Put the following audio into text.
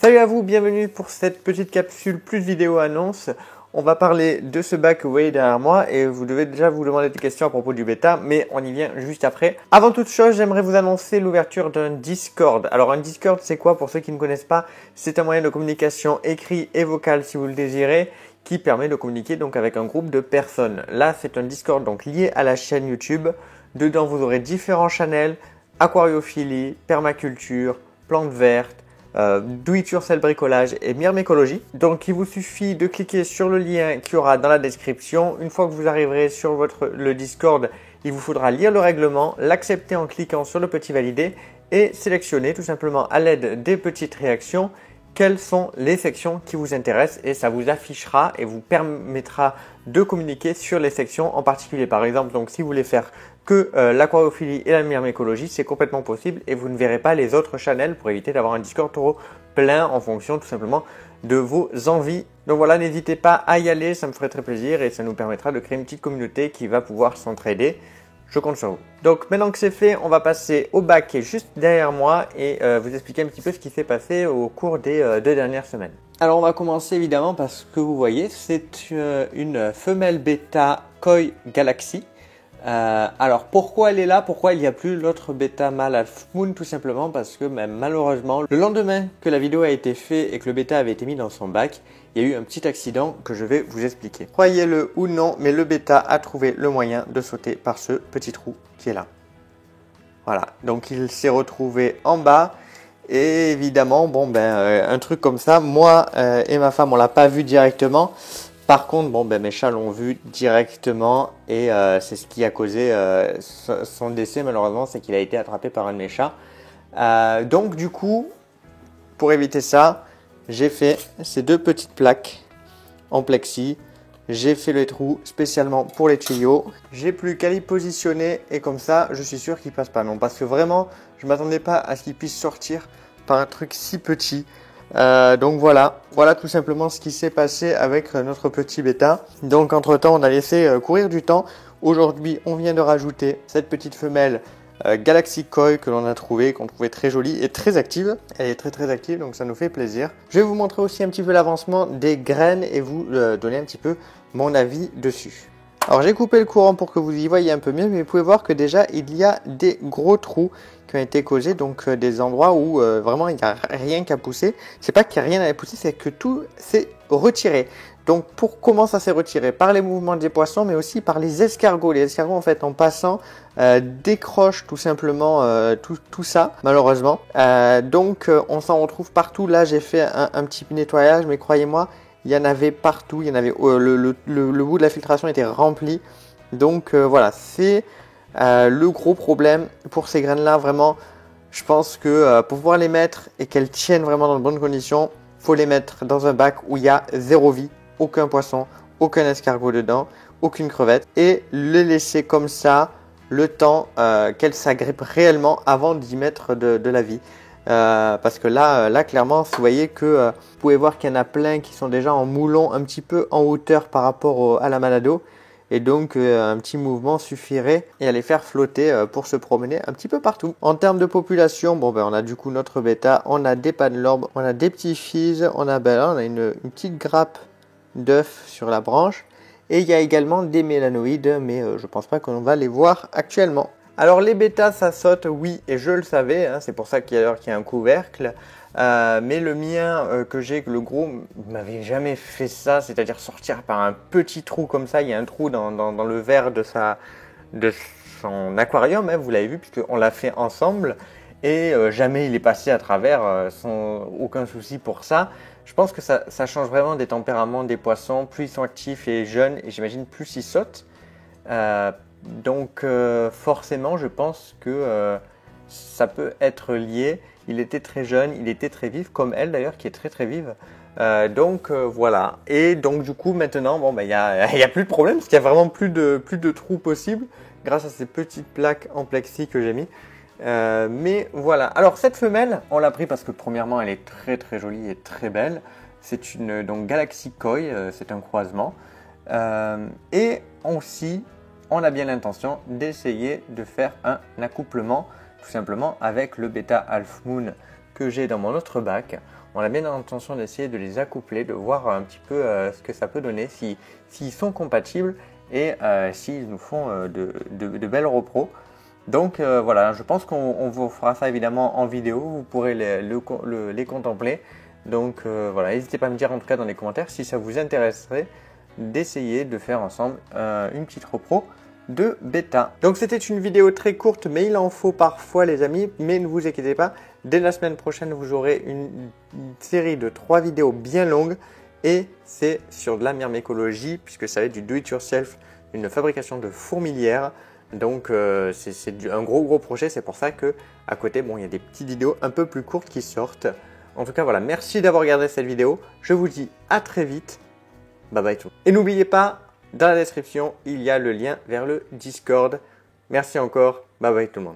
Salut à vous, bienvenue pour cette petite capsule plus vidéo annonce. On va parler de ce bac que vous voyez derrière moi et vous devez déjà vous demander des questions à propos du bêta, mais on y vient juste après. Avant toute chose, j'aimerais vous annoncer l'ouverture d'un Discord. Alors un Discord, c'est quoi pour ceux qui ne connaissent pas? C'est un moyen de communication écrit et vocal si vous le désirez, qui permet de communiquer donc avec un groupe de personnes. Là, c'est un Discord donc lié à la chaîne YouTube. Dedans, vous aurez différents channels, aquariophilie, permaculture, plantes vertes, do it yourself bricolage et myrmécologie. Donc il vous suffit de cliquer sur le lien qu'il y aura dans la description. Une fois que vous arriverez sur le Discord, il vous faudra lire le règlement, l'accepter en cliquant sur le petit valider et sélectionner tout simplement à l'aide des petites réactions quelles sont les sections qui vous intéressent et ça vous affichera et vous permettra de communiquer sur les sections en particulier. Par exemple, donc si vous voulez faire que l'aquariophilie et la myrmécologie, c'est complètement possible et vous ne verrez pas les autres channels pour éviter d'avoir un Discord trop plein en fonction tout simplement de vos envies. Donc voilà, n'hésitez pas à y aller, ça me ferait très plaisir et ça nous permettra de créer une petite communauté qui va pouvoir s'entraider. Je compte sur vous. Donc maintenant que c'est fait, on va passer au bac qui est juste derrière moi et vous expliquer un petit peu ce qui s'est passé au cours des 2 dernières semaines. Alors on va commencer évidemment par ce que vous voyez, c'est une femelle bêta Koi Galaxy. Alors pourquoi elle est là? Pourquoi il n'y a plus l'autre bêta mâle Half Moon? Tout simplement parce que même malheureusement, le lendemain que la vidéo a été faite et que le bêta avait été mis dans son bac, il y a eu un petit accident que je vais vous expliquer. Croyez-le ou non, mais le bêta a trouvé le moyen de sauter par ce petit trou qui est là. Voilà, donc il s'est retrouvé en bas. Et évidemment, un truc comme ça, moi et ma femme, on l'a pas vu directement. Par contre, mes chats l'ont vu directement et c'est ce qui a causé son décès malheureusement, c'est qu'il a été attrapé par un de mes chats. Donc du coup, pour éviter ça, j'ai fait ces 2 petites plaques en plexi. J'ai fait les trous spécialement pour les tuyaux. J'ai plus qu'à les positionner et comme ça, je suis sûr qu'ils passent pas. Non, parce que vraiment, je m'attendais pas à ce qu'ils puissent sortir par un truc si petit. Donc voilà tout simplement ce qui s'est passé avec notre petit bêta. Donc entre temps on a laissé courir du temps. Aujourd'hui on vient de rajouter cette petite femelle Galaxy Koi que l'on a trouvée, qu'on trouvait très jolie et très active. Elle est très active donc ça nous fait plaisir. Je vais vous montrer aussi un petit peu l'avancement des graines et vous donner un petit peu mon avis dessus. Alors j'ai coupé le courant pour que vous y voyez un peu mieux, mais vous pouvez voir que déjà il y a des gros trous qui ont été causés, donc des endroits où vraiment il n'y a rien qu'à pousser. C'est pas qu'il n'y a rien à pousser, c'est que tout s'est retiré. Donc comment ça s'est retiré? Par les mouvements des poissons, mais aussi par les escargots. Les escargots en fait en passant décrochent tout simplement tout ça, malheureusement. Donc on s'en retrouve partout. Là j'ai fait un petit nettoyage, mais croyez-moi, il y en avait partout, il y en avait le bout de la filtration était rempli. Donc voilà, c'est le gros problème pour ces graines là. Vraiment, je pense que pour pouvoir les mettre et qu'elles tiennent vraiment dans de bonnes conditions, faut les mettre dans un bac où il y a 0 vie, aucun poisson, aucun escargot dedans, aucune crevette, et les laisser comme ça le temps qu'elles s'agrippent réellement avant d'y mettre de la vie. Parce que là clairement vous voyez que vous pouvez voir qu'il y en a plein qui sont déjà en moulon un petit peu en hauteur par rapport à la malado et donc un petit mouvement suffirait et à les faire flotter pour se promener un petit peu partout. En termes de population, on a du coup notre bêta, on a des panlorbes, on a des petits fils, on a une petite grappe d'œufs sur la branche et il y a également des mélanoïdes, mais je pense pas qu'on va les voir actuellement. Alors les bêtas ça saute, oui, et je le savais, hein, c'est pour ça qu'il y a un couvercle. Mais le mien que j'ai, le gros, m'avait jamais fait ça, c'est-à-dire sortir par un petit trou comme ça. Il y a un trou dans le verre de son aquarium, hein, vous l'avez vu, puisqu'on l'a fait ensemble. Et jamais il est passé à travers sans aucun souci pour ça. Je pense que ça change vraiment des tempéraments des poissons. Plus ils sont actifs et jeunes, et j'imagine plus ils sautent. Donc forcément je pense que ça peut être lié. Il était très jeune, il était très vif, comme elle d'ailleurs qui est très vive. Donc voilà. Et donc du coup maintenant il y a plus de problème parce qu'il y a vraiment plus de trous possibles grâce à ces petites plaques en plexi que j'ai mis. Mais voilà. Alors cette femelle, on l'a pris parce que premièrement elle est très jolie et très belle. C'est une Galaxy Koi, c'est un croisement. Et aussi on a bien l'intention d'essayer de faire un accouplement tout simplement avec le bêta Half Moon que j'ai dans mon autre bac. On a bien l'intention d'essayer de les accoupler, de voir un petit peu ce que ça peut donner, s'ils sont compatibles et s'ils nous font de belles repros. Donc voilà, je pense qu'on vous fera ça évidemment en vidéo, vous pourrez les contempler. Donc voilà, n'hésitez pas à me dire en tout cas dans les commentaires si ça vous intéresserait d'essayer de faire ensemble une petite repro de bêta. Donc c'était une vidéo très courte, mais il en faut parfois les amis, mais ne vous inquiétez pas, dès la semaine prochaine vous aurez une série de 3 vidéos bien longues et c'est sur de la myrmécologie puisque ça va être du do it yourself, une fabrication de fourmilières. Donc c'est un gros projet, c'est pour ça que à côté bon il y a des petites vidéos un peu plus courtes qui sortent. En tout cas voilà, merci d'avoir regardé cette vidéo, je vous dis à très vite, bye bye tout. Et n'oubliez pas, dans la description il y a le lien vers le Discord. Merci encore, bye bye tout le monde.